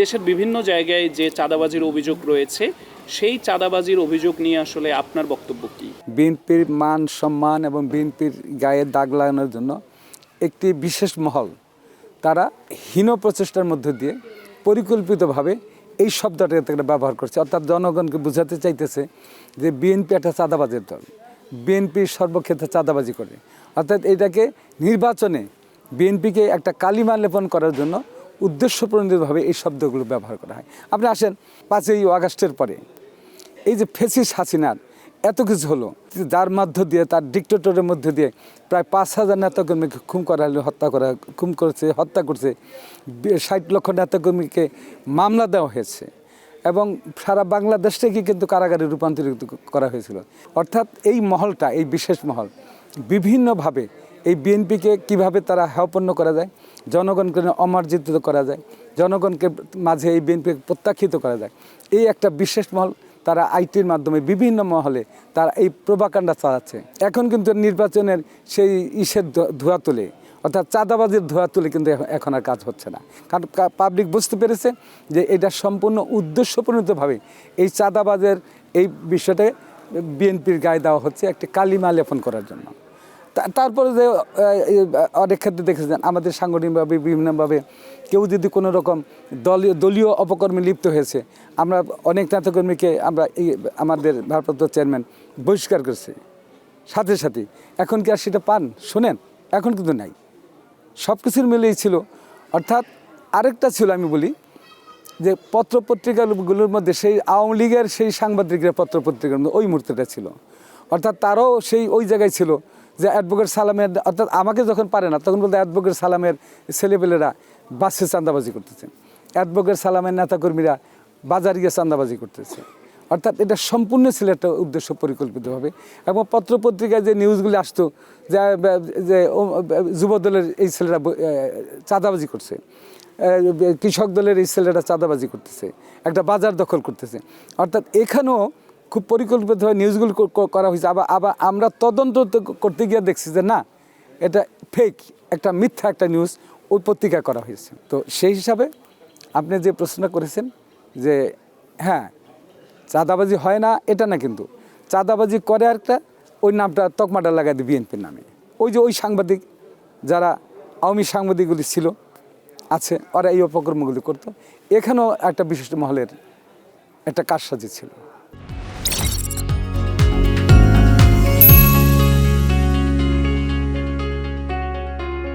দেশের বিভিন্ন জায়গায় যে চাঁদাবাজির অভিযোগ রয়েছে সেই চাঁদাবাজির অভিযোগ নিয়ে আসলে আপনার বক্তব্য কী? বিএনপির মান সম্মান এবং বিএনপির গায়ে দাগ লাগানোর জন্য একটি বিশেষ মহল তারা হীন প্রচেষ্টার মধ্য দিয়ে পরিকল্পিতভাবে এই শব্দটাকে ব্যবহার করছে, অর্থাৎ জনগণকে বোঝাতে চাইতেছে যে বিএনপি একটা চাঁদাবাজের দল, বিএনপি সর্বক্ষেত্রে চাঁদাবাজি করে। অর্থাৎ এটাকে নির্বাচনে বিএনপিকে একটা কালিমা লেপন করার জন্য উদ্দেশ্যপ্রণোদিতভাবে এই শব্দগুলো ব্যবহার করা হয়। আপনি আসেন 5ই আগস্টের পরে এই যে ফ্যাসিস্ট হাসিনার এত কিছু হলো, যার মধ্য দিয়ে তার ডিক্টেটরের মধ্যে দিয়ে প্রায় 5,000 নেতাকর্মীকে হত্যা করছে 60 লক্ষ নেতাকর্মীকে মামলা দেওয়া হয়েছে এবং সারা বাংলাদেশ থেকে কিন্তু কারাগারে রূপান্তরিত করা হয়েছিল। অর্থাৎ এই মহলটা, এই বিশেষ মহল বিভিন্নভাবে এই বিএনপিকে কিভাবে তারা হেয়পন্ন করা যায়, জনগণকে অমার্জিত করা যায়, জনগণকে মাঝে এই বিএনপিকে প্রত্যাখ্যিত করা যায়, এই একটা বিশেষ মহল তারা আইটির মাধ্যমে বিভিন্ন মহলে তারা এই প্রোপাগান্ডা চালাচ্ছে। এখন কিন্তু নির্বাচনের সেই ধোঁয়া তুলে, অর্থাৎ চাঁদাবাজির ধোঁয়া তুলে কিন্তু এখন আর কাজ হচ্ছে না, কারণ পাবলিক বুঝতে পেরেছে যে এটা সম্পূর্ণ উদ্দেশ্যপ্রণোদিতভাবে এই চাঁদাবাজের এই বিষয়টা বিএনপির গায়ে দেওয়া হচ্ছে একটি কালিমা লেপন করার জন্য। তারপরে যে অনেক ক্ষেত্রে দেখেছেন আমাদের সাংগঠনিকভাবে বিভিন্নভাবে কেউ যদি কোনো রকম দলীয় অপকর্মে লিপ্ত হয়েছে, আমরা অনেক নেতাকর্মীকে আমরা আমাদের ভারপ্রাপ্ত চেয়ারম্যান বহিষ্কার করেছে সাথে সাথে। এখন কি আর সেটা পান শোনেন? এখন কিন্তু নাই, সব কিছুর মিলেই ছিল। অর্থাৎ আরেকটা ছিল, আমি বলি যে পত্রপত্রিকাগুলোর মধ্যে সেই আওয়ামী লীগের সেই সাংবাদিকরা পত্রপত্রিকার মধ্যে ওই মুহূর্তটা ছিল, অর্থাৎ তারাও সেই ওই জায়গায় ছিল যে অ্যাডভোকেট সালামের, অর্থাৎ আমাকে যখন পারে না তখন বলতে অ্যাডভোকেট সালামের ছেলেপেলেরা বাসে চাঁদাবাজি করতেছে, অ্যাডভোকেট সালামের নেতাকর্মীরা বাজার গিয়ে চাঁদাবাজি করতেছে। অর্থাৎ এটা সম্পূর্ণ ছিল একটা উদ্দেশ্য পরিকল্পিতভাবে। এবং পত্রপত্রিকায় যে নিউজগুলি আসতো যে যুবদলের এই ছেলেরা চাঁদাবাজি করছে, কৃষক দলের এই ছেলেরা চাঁদাবাজি করতেছে, একটা বাজার দখল করতেছে। অর্থাৎ এখানেও খুব পরিকল্পিতভাবে নিউজগুলো করা হয়েছে। আবার আমরা তদন্ত করতে গিয়ে দেখছি যে না, এটা ফেক, একটা মিথ্যা একটা নিউজ ওই পত্রিকায় করা হয়েছে। তো সেই হিসাবে আপনি যে প্রশ্ন করেছেন যে হ্যাঁ চাঁদাবাজি হয় না, এটা না, কিন্তু চাঁদাবাজি করে একটা ওই নামটা তকমাটা লাগাই দিই বিএনপির নামে। ওই যে ওই সাংবাদিক যারা আওয়ামী সাংবাদিকগুলি ছিল আছে, ওরা এই অপকর্মগুলি করতো। এখানেও একটা বিশিষ্ট মহলের একটা কারসাজি ছিল।